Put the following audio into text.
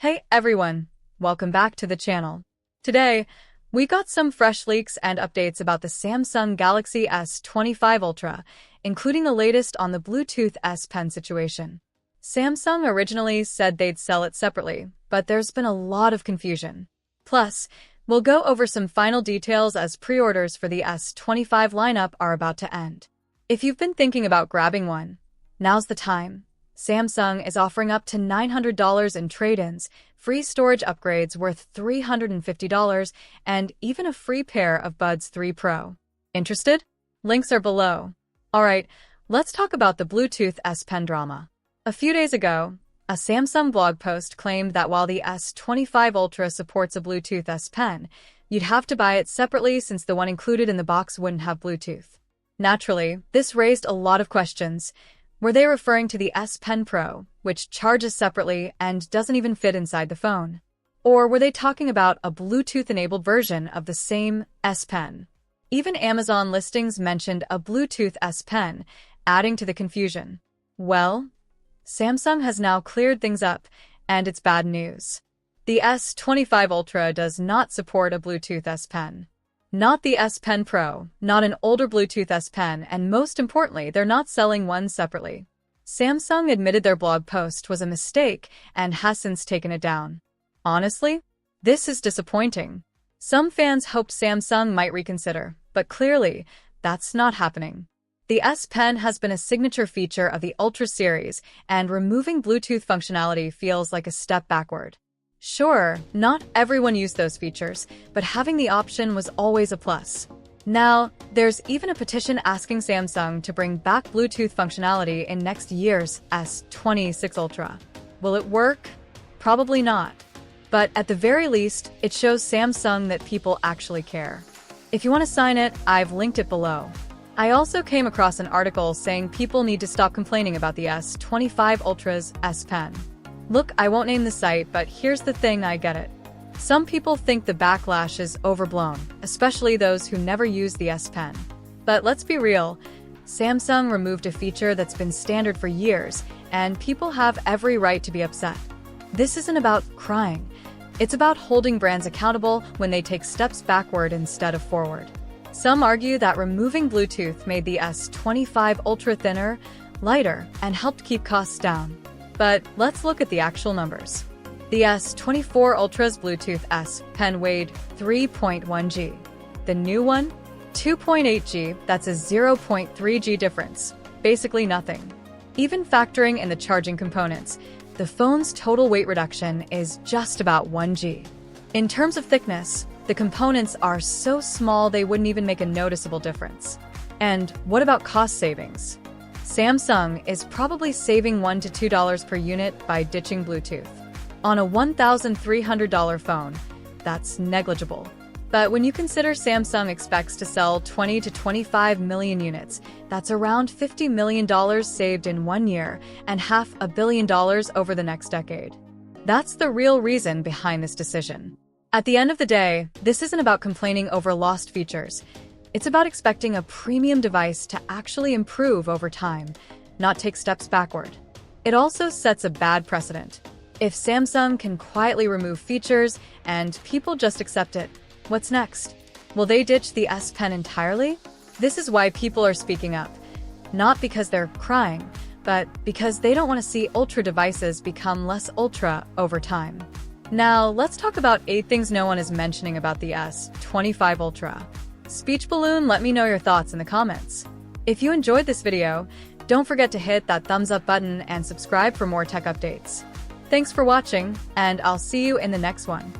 Hey everyone, welcome back to the channel. Today, we got some fresh leaks and updates about the Samsung Galaxy S25 Ultra, including the latest on the Bluetooth S Pen situation. Samsung originally said they'd sell it separately, but there's been a lot of confusion. Plus, we'll go over some final details as pre-orders for the S25 lineup are about to end. If you've been thinking about grabbing one, now's the time. Samsung is offering up to $900 in trade-ins, free storage upgrades worth $350, and even a free pair of Buds 3 Pro. Interested? Links are below. Alright, let's talk about the Bluetooth S Pen drama. A few days ago, a Samsung blog post claimed that while the S25 Ultra supports a Bluetooth S Pen, you'd have to buy it separately since the one included in the box wouldn't have Bluetooth. Naturally, this raised a lot of questions. Were they referring to the S Pen Pro, which charges separately and doesn't even fit inside the phone? Or were they talking about a Bluetooth-enabled version of the same S Pen? Even Amazon listings mentioned a Bluetooth S Pen, adding to the confusion. Well, Samsung has now cleared things up, and it's bad news. The S25 Ultra does not support a Bluetooth S Pen. Not the S Pen Pro, not an older Bluetooth S Pen, and most importantly, they're not selling one separately. Samsung admitted their blog post was a mistake and has since taken it down. Honestly, this is disappointing. Some fans hoped Samsung might reconsider, but clearly, that's not happening. The S Pen has been a signature feature of the Ultra series, and removing Bluetooth functionality feels like a step backward. Sure, not everyone used those features, but having the option was always a plus. Now, there's even a petition asking Samsung to bring back Bluetooth functionality in next year's S26 Ultra. Will it work? Probably not. But at the very least, it shows Samsung that people actually care. If you want to sign it, I've linked it below. I also came across an article saying people need to stop complaining about the S25 Ultra's S Pen. Look, I won't name the site, but here's the thing, I get it. Some people think the backlash is overblown, especially those who never use the S Pen. But let's be real, Samsung removed a feature that's been standard for years, and people have every right to be upset. This isn't about crying. It's about holding brands accountable when they take steps backward instead of forward. Some argue that removing Bluetooth made the S25 Ultra thinner, lighter, and helped keep costs down. But let's look at the actual numbers. The S24 Ultra's Bluetooth S Pen weighed 3.1 G. The new one? 2.8 G, that's a 0.3 G difference. Basically nothing. Even factoring in the charging components, the phone's total weight reduction is just about 1 G. In terms of thickness, the components are so small they wouldn't even make a noticeable difference. And what about cost savings? Samsung is probably saving $1 to $2 per unit by ditching Bluetooth. On a $1,300 phone, that's negligible. But when you consider Samsung expects to sell 20 to 25 million units, that's around $50 million saved in 1 year and $500 million over the next decade. That's the real reason behind this decision. At the end of the day, this isn't about complaining over lost features. It's about expecting a premium device to actually improve over time, not take steps backward. It also sets a bad precedent. If Samsung can quietly remove features and people just accept it, what's next? Will they ditch the S Pen entirely? This is why people are speaking up. Not because they're crying, but because they don't want to see Ultra devices become less Ultra over time. Now, let's talk about 8 things no one is mentioning about the S25 Ultra. Speech balloon, let me know your thoughts in the comments. If you enjoyed this video, don't forget to hit that thumbs up button and subscribe for more tech updates. Thanks for watching, and I'll see you in the next one.